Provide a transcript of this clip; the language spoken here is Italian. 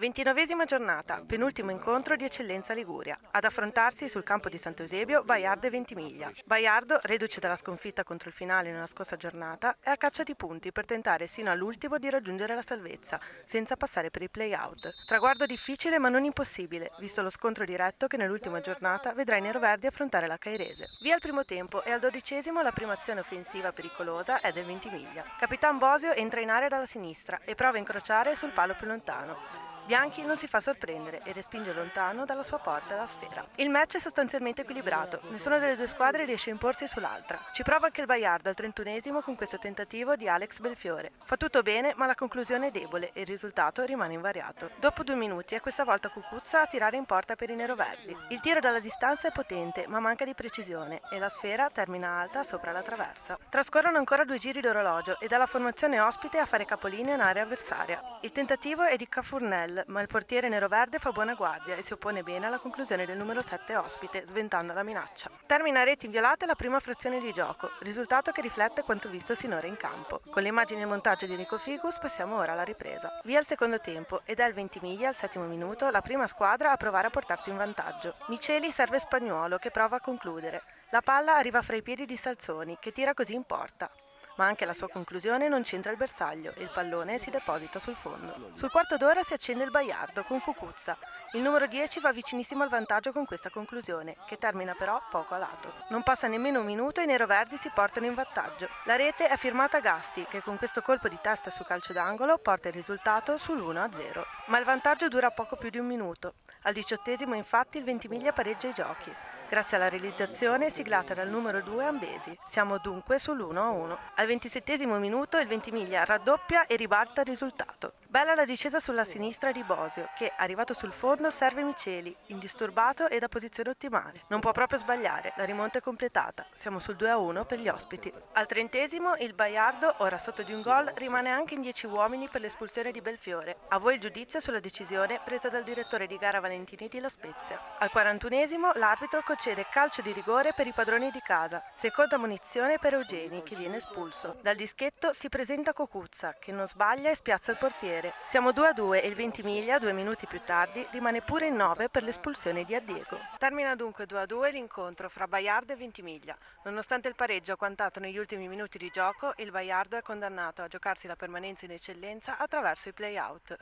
29ª giornata, penultimo incontro di Eccellenza Liguria. Ad affrontarsi sul campo di Sant'Eusebio Baiardo e Ventimiglia. Baiardo, reduce dalla sconfitta contro il finale nella scorsa giornata, è a caccia di punti per tentare sino all'ultimo di raggiungere la salvezza, senza passare per i play-out. Traguardo difficile ma non impossibile, visto lo scontro diretto che nell'ultima giornata vedrà i neroverdi affrontare la Cairese. Via il primo tempo e al 12° la prima azione offensiva pericolosa è del Ventimiglia. Capitan Bosio entra in area dalla sinistra e prova a incrociare sul palo più lontano. Bianchi non si fa sorprendere e respinge lontano dalla sua porta la sfera. Il match è sostanzialmente equilibrato, nessuna delle due squadre riesce a imporsi sull'altra. Ci prova anche il Baiardo al 31° con questo tentativo di Alex Belfiore. Fa tutto bene ma la conclusione è debole e il risultato rimane invariato. Dopo 2 minuti è questa volta Cucuzza a tirare in porta per i neroverdi. Il tiro dalla distanza è potente ma manca di precisione e la sfera termina alta sopra la traversa. Trascorrono ancora 2 giri d'orologio e dalla formazione ospite a fare capolino in area avversaria. Il tentativo è di Cafurnel ma il portiere neroverde fa buona guardia e si oppone bene alla conclusione del numero 7 ospite, sventando la minaccia. Termina a reti inviolate la prima frazione di gioco, risultato che riflette quanto visto sinora in campo. Con le immagini e montaggio di Enrico Figus passiamo ora alla ripresa. Via il secondo tempo ed è il Ventimiglia al 7° minuto la prima squadra a provare a portarsi in vantaggio. Miceli serve Spagnuolo che prova a concludere. La palla arriva fra i piedi di Salzoni che tira così in porta. Ma anche la sua conclusione non c'entra il bersaglio e il pallone si deposita sul fondo. Sul quarto d'ora si accende il Baiardo con Cucuzza. Il numero 10 va vicinissimo al vantaggio con questa conclusione, che termina però poco a lato. Non passa nemmeno un minuto e i neroverdi si portano in vantaggio. La rete è firmata Gasti, che con questo colpo di testa su calcio d'angolo porta il risultato sull'1-0. Ma il vantaggio dura poco più di un minuto. Al 18° infatti il Ventimiglia pareggia i giochi, grazie alla realizzazione siglata dal numero 2 Ambesi. Siamo dunque sull'1-1. Al 27° minuto il Ventimiglia raddoppia e ribalta il risultato. Bella la discesa sulla sinistra di Bosio, che, arrivato sul fondo, serve Miceli, indisturbato e da posizione ottimale. Non può proprio sbagliare, la rimonta è completata. Siamo sul 2-1 per gli ospiti. Al 30° il Baiardo, ora sotto di un gol, rimane anche in 10 uomini per l'espulsione di Belfiore. A voi il giudizio sulla decisione presa dal direttore di gara Valentini di La Spezia. Al 41° l'arbitro concede calcio di rigore per i padroni di casa. Seconda munizione per Eugeni, che viene espulso. Dal dischetto si presenta Cucuzza, che non sbaglia e spiazza il portiere. Siamo 2-2 e il Ventimiglia, 2 minuti più tardi, rimane pure in 9 per l'espulsione di Addiego. Termina dunque 2-2 l'incontro fra Baiardo e Ventimiglia. Nonostante il pareggio agguantato negli ultimi minuti di gioco, il Baiardo è condannato a giocarsi la permanenza in eccellenza attraverso i play-out.